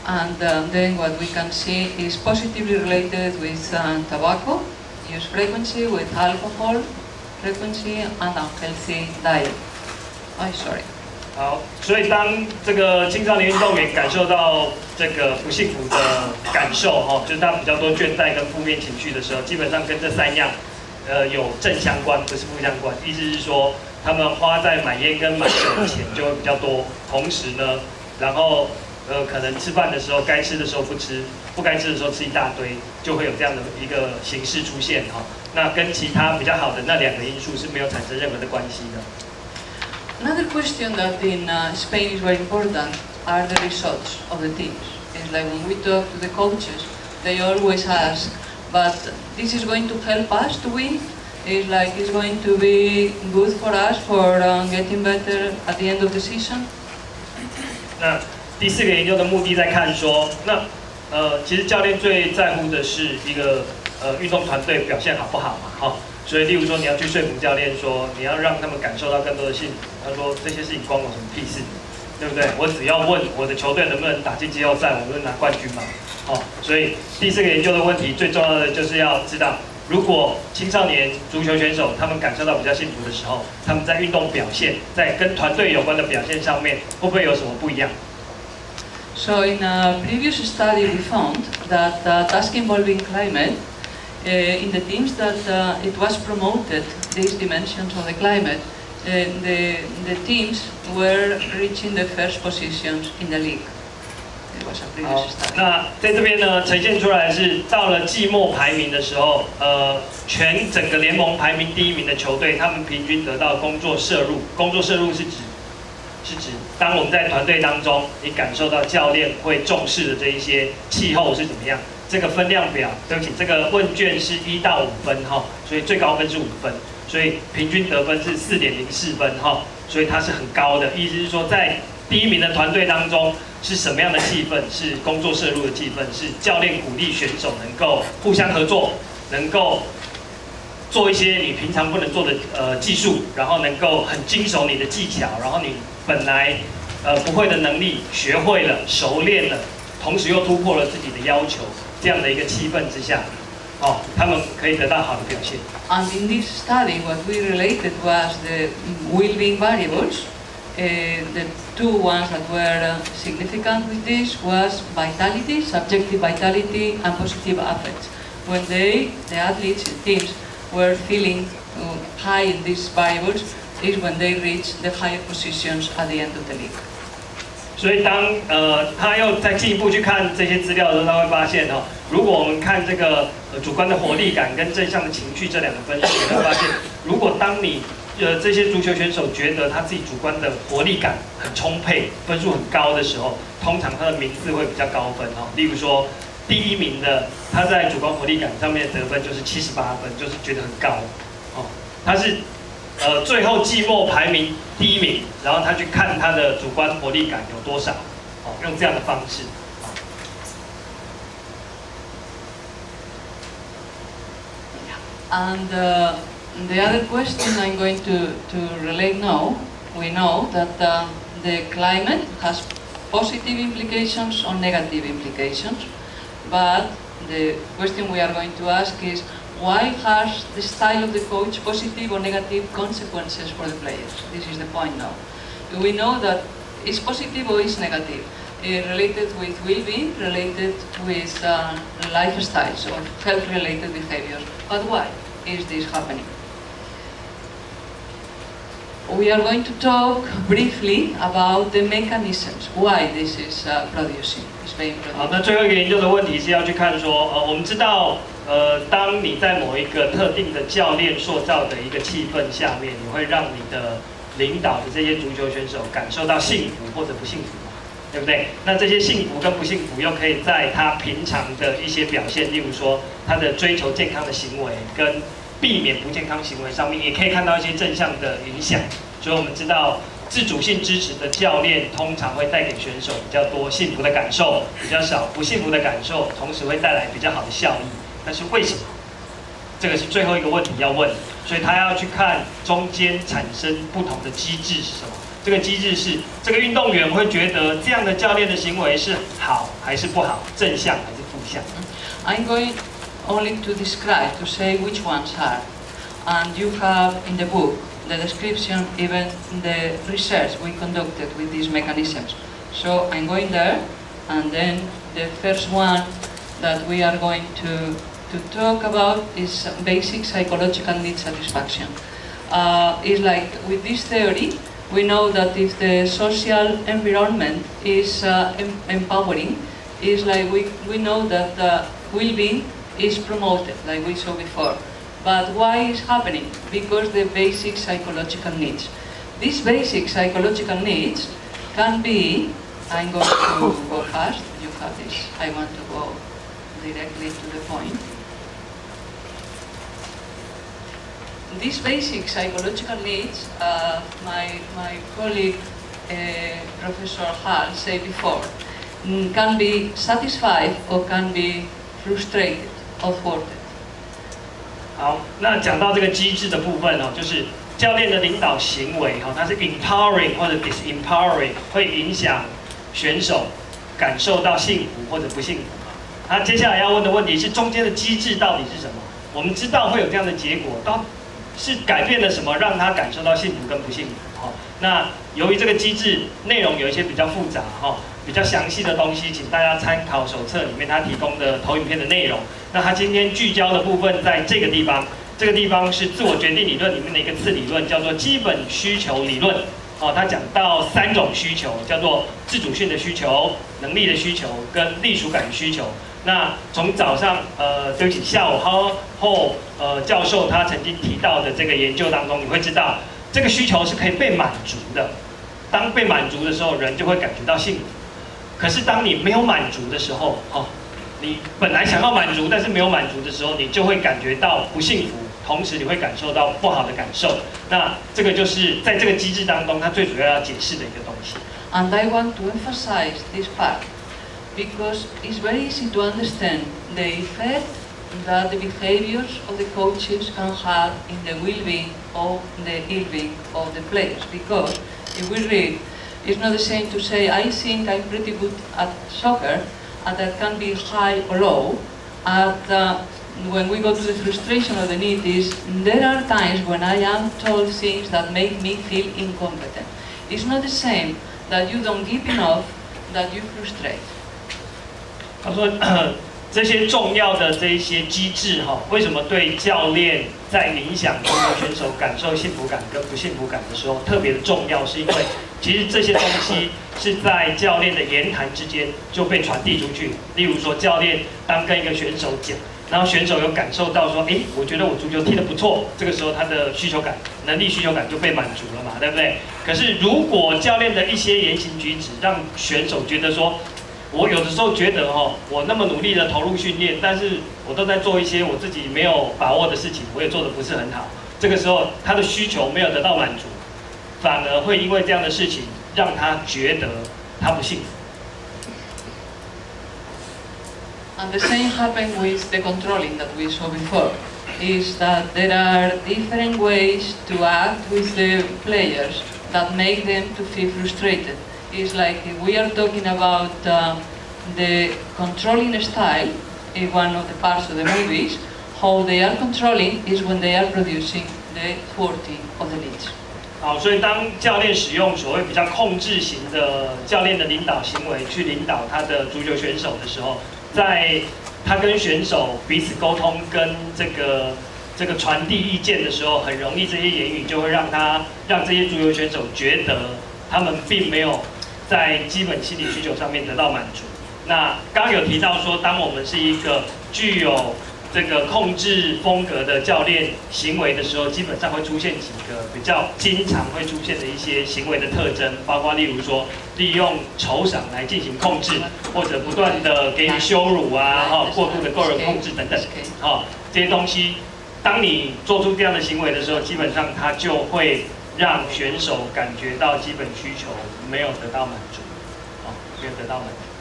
And then what we can see is positively related with tobacco use frequency, with alcohol frequency, and unhealthy diet. Sorry. 好，所以当这个青少年运动员感受到这个不幸福的感受，就是他比较多倦怠跟负面情绪的时候，基本上跟这3样，有正相关，不是负相关。意思是说，他们花在买烟跟买酒的钱就会比较多，同时呢，然后可能吃饭的时候该吃的时候不吃，不该吃的时候吃一大堆，就会有这样的一个形式出现哈。那跟其他比较好的那2个因素是没有产生任何的关系的。Another question that in Spain is very important are the results of the teams. It's like when we talk to the coaches, they always ask, but this is going to help us to win? It's like it's going to be good for us for getting better at the end of the season? 那第4个研究的目的在看说，其实教练最在乎的是一个运动团队表现好不好嘛，所以例如说你要去说服教练说，你要让他们感受到更多的幸福。他说这些事情关我什么屁事，对不对？我只要问我的球队能不能打进季后赛，我们就拿冠军嘛。所以第4个研究的问题最重要的就是要知道，如果青少年足球选手他们感受到比较幸福的时候，他们在运动表现，在跟团队有关的表现上面，会不会有什么不一样？ So in a previous study we found that task involving climate, in the teams that it was promoted, these dimensions of the climate, the teams were reaching the first positions in the league. It was a previous study. 那在这边呢，呈现出来是到了季末排名的时候，整个联盟排名第1名的球队，他们平均得到工作摄入。工作摄入是指当我们在团队当中，你感受到教练会重视的这一些气候是怎么样。这个分量表，对不起，这个问卷是1到5分所以最高分是5分，所以平均得分是4.04分所以它是很高的。意思是说，在第1名的团队当中是什么样的气氛？是工作摄入的气氛，是教练鼓励选手能够互相合作，能够做一些你平常不能做的技术，然后能够很精熟你的技巧，然后你本来不会的能力学会了、熟练了，同时又突破了自己的要求。 这样的一个气氛之下，他们可以得到好的表现。And in this study, what we related was the well-being variables. The 2 ones that were significant with this was vitality, subjective vitality, and positive affects. When the athletes and teams were feeling high in these variables, is when they reach the higher positions at the end of the league. 所以当他又再进一步去看这些资料的时候，他会发现如果我们看这个主观的活力感跟正向的情绪这2个分数，你会发现，如果当你这些足球选手觉得他自己主观的活力感很充沛，分数很高的时候，通常他的名次会比较高分例如说第1名的，他在主观活力感上面得分就是78分，就是觉得很高他是。 最后季末排名第1名，然后他去看他的主观活力感有多少，用这样的方式。And the other question I'm going to relate now, we know that the climate has positive implications or negative implications, but the question we are going to ask is, why has the style of the coach positive or negative consequences for the players? This is the point now. We know that it's positive or it's negative, related with well-being, related with lifestyles or health-related behaviors. But why is this happening? We are going to talk briefly about the mechanisms, why this is producing. 好，那最后一个研究的问题是要去看说，我们知道，当你在某一个特定的教练塑造的一个气氛下面，你会让你的领导的这些足球选手感受到幸福或者不幸福嘛，对不对？那这些幸福跟不幸福又可以在他平常的一些表现，例如说他的追求健康的行为跟避免不健康行为上面，也可以看到一些正向的影响。所以我们知道。 自主性支持的教练通常会带给选手比较多幸福的感受，比较少不幸福的感受，同时会带来比较好的效益。但是为什么？这个是最后一个问题要问，所以他要去看中间产生不同的机制是什么。这个机制是这个运动员会觉得这样的教练的行为是好还是不好，正向还是负向。I'm going only to describe, to say which ones are. And you have in the book the description, even the research we conducted with these mechanisms. So I'm going there, and then the first one that we are going to talk about is basic psychological need satisfaction. It's like with this theory, we know that if the social environment is empowering, it's like we know that well-being is promoted, like we saw before. But why is happening? Because the basic psychological needs. These basic psychological needs can be, I'm going to go fast, you have this, I want to go directly to the point. These basic psychological needs, my colleague Professor Hall said before, can be satisfied or can be frustrated or thwarted. 好，那讲到这个机制的部分哦，就是教练的领导行为哈，它是 empowering 或者 disempowering， 会影响选手感受到幸福或者不幸福。他接下来要问的问题是中间的机制到底是什么？我们知道会有这样的结果，到是改变了什么让他感受到幸福跟不幸福？哈，那由于这个机制内容有一些比较复杂哈，比较详细的东西，请大家参考手册里面他提供的投影片的内容。那他今天聚焦的部分在这个地方，这个地方是自我决定理论里面的一个次理论，叫做基本需求理论。哦，他讲到3种需求，叫做自主性的需求、能力的需求跟隶属感的需求。那从早上对不起，下午后教授他曾经提到的这个研究当中，你会知道这个需求是可以被满足的。当被满足的时候，人就会感觉到幸福。可是当你没有满足的时候，哦，你本来想要满足，但是没有满足的时候，你就会感觉到不幸福，同时你会感受到不好的感受。那这个就是在这个机制当中，它最主要要解释的一个东西。And I want to emphasize this part because it's very easy to understand the effect that the behaviors of the coaches can have in the well-being or the ill-being of the players. Because if we read, it's not the same to say, I think I'm pretty good at soccer, and that can be high or low. And when we go to the frustration of the need is, there are times when I am told things that make me feel incompetent. It's not the same that you don't give enough, that you frustrate. 他说，这些重要的这一些机制哈，为什么对教练在影响中国选手感受幸福感跟不幸福感的时候特别的重要？是因为其实这些东西是在教练的言谈之间就被传递出去。例如说，教练当跟一个选手讲，然后选手有感受到说，我觉得我足球踢得不错，这个时候他的需求感、能力需求感就被满足了嘛，对不对？可是如果教练的一些言行举止让选手觉得说，我有的时候觉得我那么努力的投入训练，但是我都在做一些我自己没有把握的事情，我也做得不是很好。这个时候他的需求没有得到满足，反而会因为这样的事情让他觉得他不幸福。And the same happened with the controlling that we saw before, is that there are different ways to act with the players that make them to feel frustrated. It's like if we are talking about the controlling style in one of the parts of the movies, how they are controlling is when they are producing the thwarting of the needs. 好，所以当教练使用所谓比较控制型的教练的领导行为去领导他的足球选手的时候，在他跟选手彼此沟通跟这个传递意见的时候，很容易这些言语就会让这些足球选手觉得他们并没有在基本心理需求上面得到满足。那刚刚有提到说，当我们是一个具有这个控制风格的教练行为的时候，基本上会出现几个比较经常会出现的一些行为的特征，包括例如说利用酬赏来进行控制，或者不断的给予羞辱啊，过度的个人控制等等，这些东西，当你做出这样的行为的时候，基本上它就会让选手感觉到基本需求没有得到满足，没有得到满足。